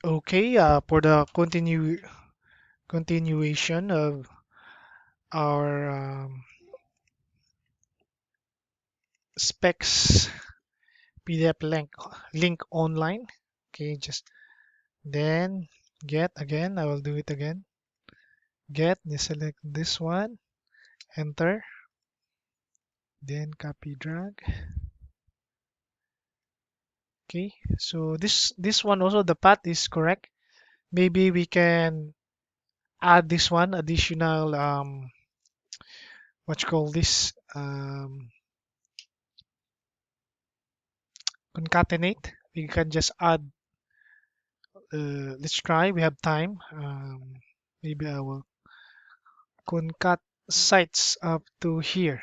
Okay, for the continuation of our specs PDF link online. Okay, just then get again. I will do it again. Get, select this one, enter, then copy drag. Okay, so this one also the path is correct. Maybe we can add this one additional what you call this concatenate. We can just add. Let's try. We have time. Maybe I will concat sites up to here.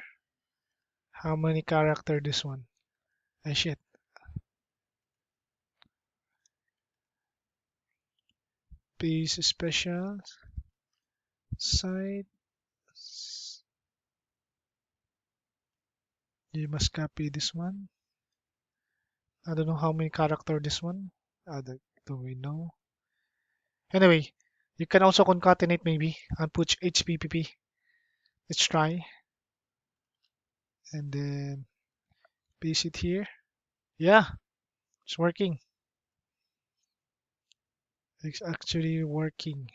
How many character this one? Ah, shit. Piece special site. You must copy this one. I don't know how many character this one. Do we know? Anyway, you can also concatenate maybe and put HPPP. Let's try and then paste it here. Yeah, it's working. It's actually working.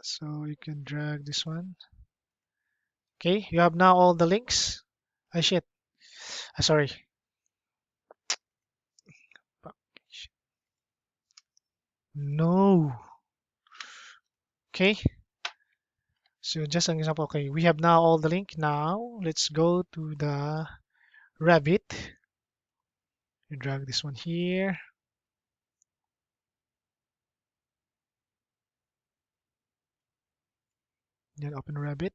So you can drag this one. Okay, you have now all the links. Ah, shit. Sorry. No. Okay, so just an example. Okay, we have now all the link. Now let's go to the Revit. You drag this one here. Then open Revit.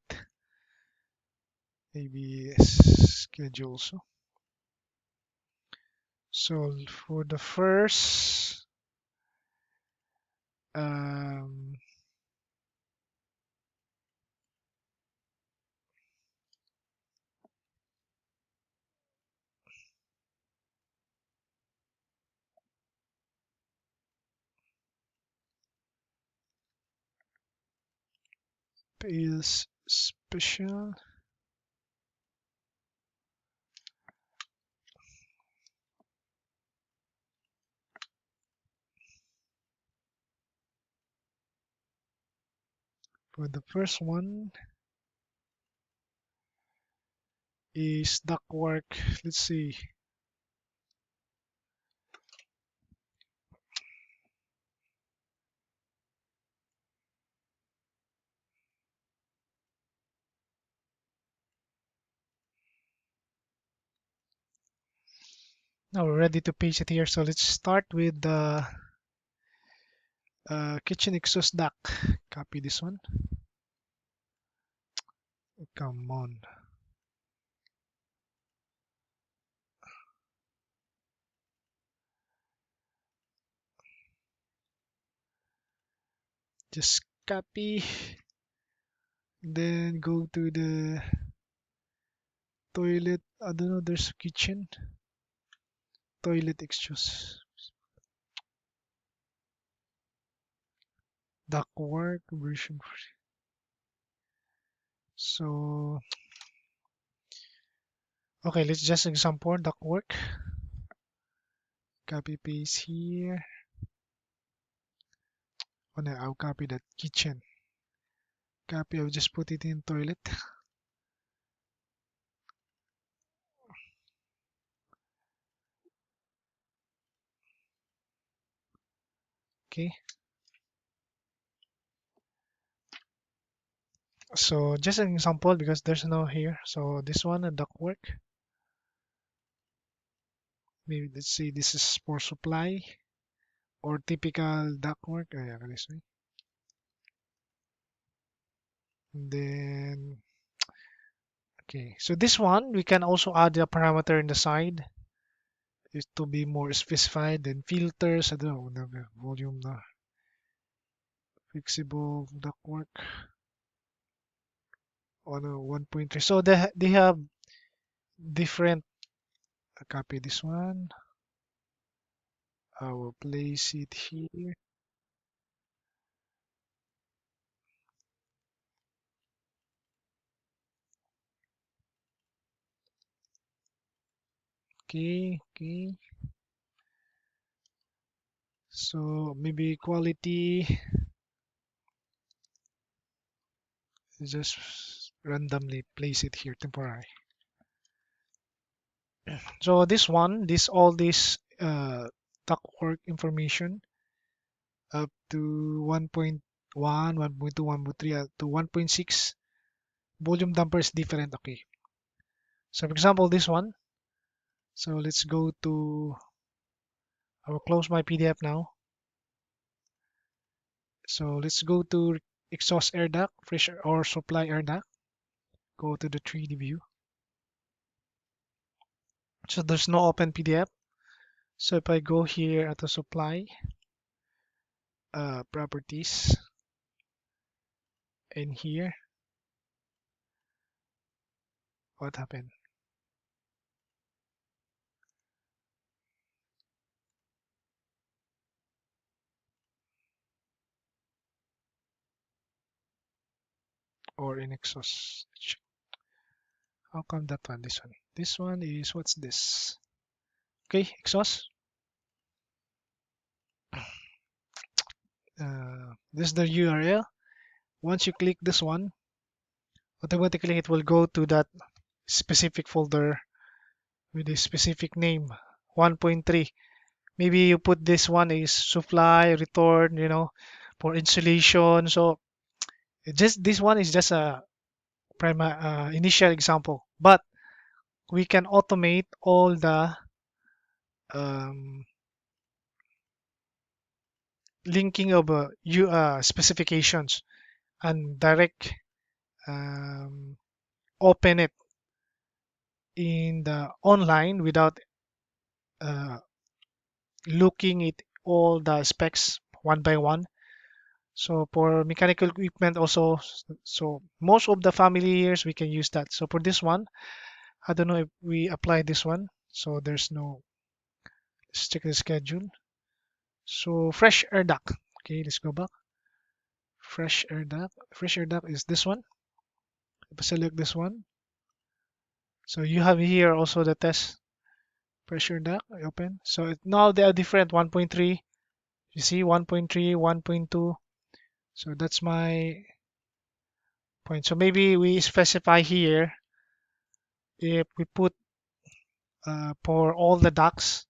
Maybe schedule also. So for the first um, is special. For the first one is ductwork. Let's see. Now we're ready to paste it here. So let's start with the kitchen exhaust duct. Copy this one. Come on. Just copy. Then go to the toilet. I don't know, there's a kitchen. Toilet exhaust. Ductwork version. So, okay, let's just example ductwork. Copy paste here. Oh no, I'll copy that kitchen. Copy, I'll just put it in toilet. Okay. So just an example because there's no here. So this one, a ductwork. Maybe let's say this is for supply or typical ductwork. Oh, yeah, this way. And then, okay. So this one, we can also add a parameter in the side is to be more specified. Then filters, I don't know, the volume, na flexible ductwork on a 1.3. So they have different I copy this one. I will place it here. Okay, okay. So maybe quality, just randomly place it here, temporary. So this one, all this ductwork information up to 1.1, 1.2, 1.3 to 1.6. Volume damper is different. Okay. So for example, this one. So let's go to, I will close my PDF now. So let's go to exhaust air duct, fresh or supply air duct. Go to the 3D view. So there's no open PDF. So if I go here at the supply properties and here, what happened? Or in exhaust. How come that one? This one. This one is, what's this? Okay, exhaust. This is the URL. Once you click this one, automatically it will go to that specific folder with a specific name, 1.3. Maybe you put this one is supply, return, for insulation. So just this one is just a initial example, but we can automate all the um, linking of specifications and direct um, open it in the online without uh, looking at all the specs one by one. So for mechanical equipment also, so most of the family years we can use that. So for this one, I don't know if we apply this one. So there's no, let's check the schedule. So fresh air duct. Okay, let's go back. Fresh air duct. Fresh air duct is this one. If I select this one. So you have here also the test pressure duct. I open. So now they are different. 1.3. You see 1.3, 1.2. So that's my point. So maybe we specify here if we put for all the ducts,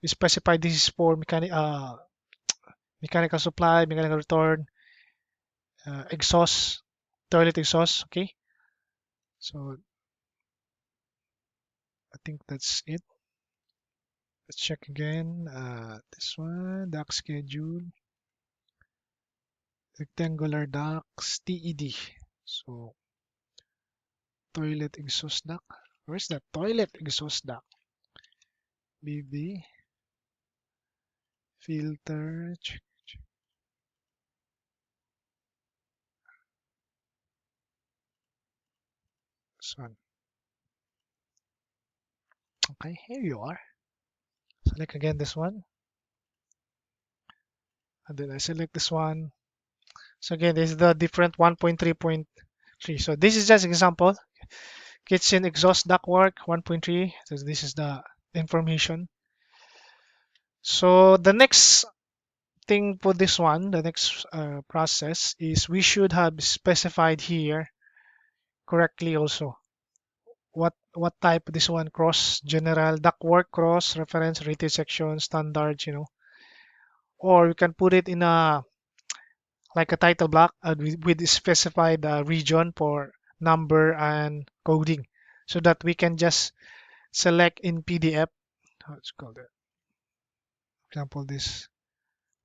we specify this is for mechanical supply, mechanical return, exhaust, toilet exhaust. Okay, so I think that's it. Let's check again. This one, duct schedule, rectangular ducts, TED. So toilet exhaust duct. Where's that toilet exhaust duct? BB filter. This one. Okay, here you are. Select again this one, and then I select this one. So again, this is the different 1.3.3. So this is just example. Kitchen exhaust ductwork 1.3. So this is the information. So the next thing for this one, the next process is we should have specified here correctly also what type this one, cross, general ductwork, cross, reference, rated section, standards, or you can put it in a like a title block with specified region for number and coding, so that we can just select in PDF. Let's call that example this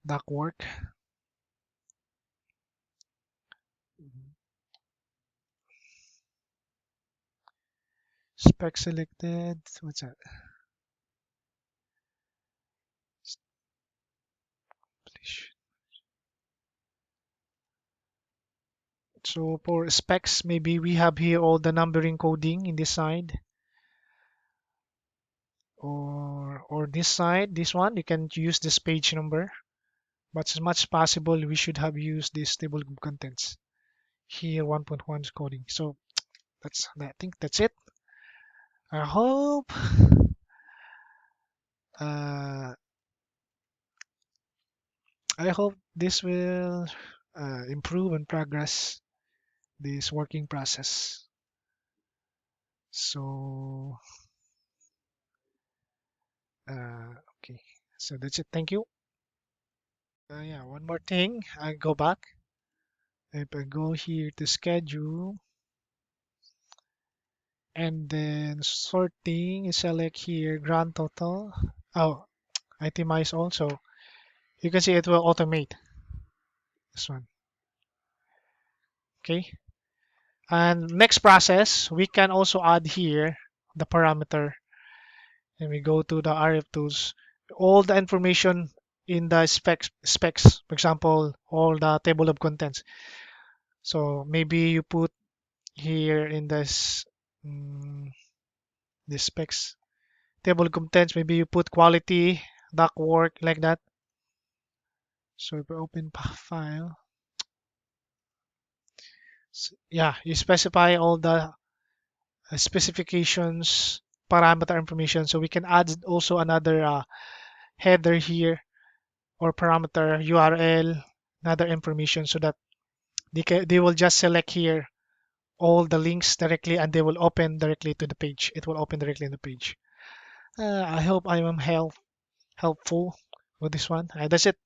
ductwork. Spec selected. What's that? So for specs, maybe we have here all the numbering coding in this side. or this side, this one, you can use this page number. But as much as possible, we should have used this table of contents. Here, 1.1 is coding. So I think that's it. I hope uh, I hope this will improve and progress this working process. So okay, so that's it. Thank you. Yeah, one more thing. I go back. If I go here to schedule and then sorting, select here grand total. Oh, itemize also. You can see it will automate this one. Okay. And next process, we can also add here the parameter. And we go to the RF tools. All the information in the specs, for example, all the table of contents. So maybe you put here in this specs table of contents, maybe you put quality, duct work like that. So if we open file, yeah, you specify all the specifications, parameter information. So we can add also another header here or parameter URL, another information so that they will just select here all the links directly and they will open directly to the page. It will open directly in the page. I hope I am helpful with this one. That's it.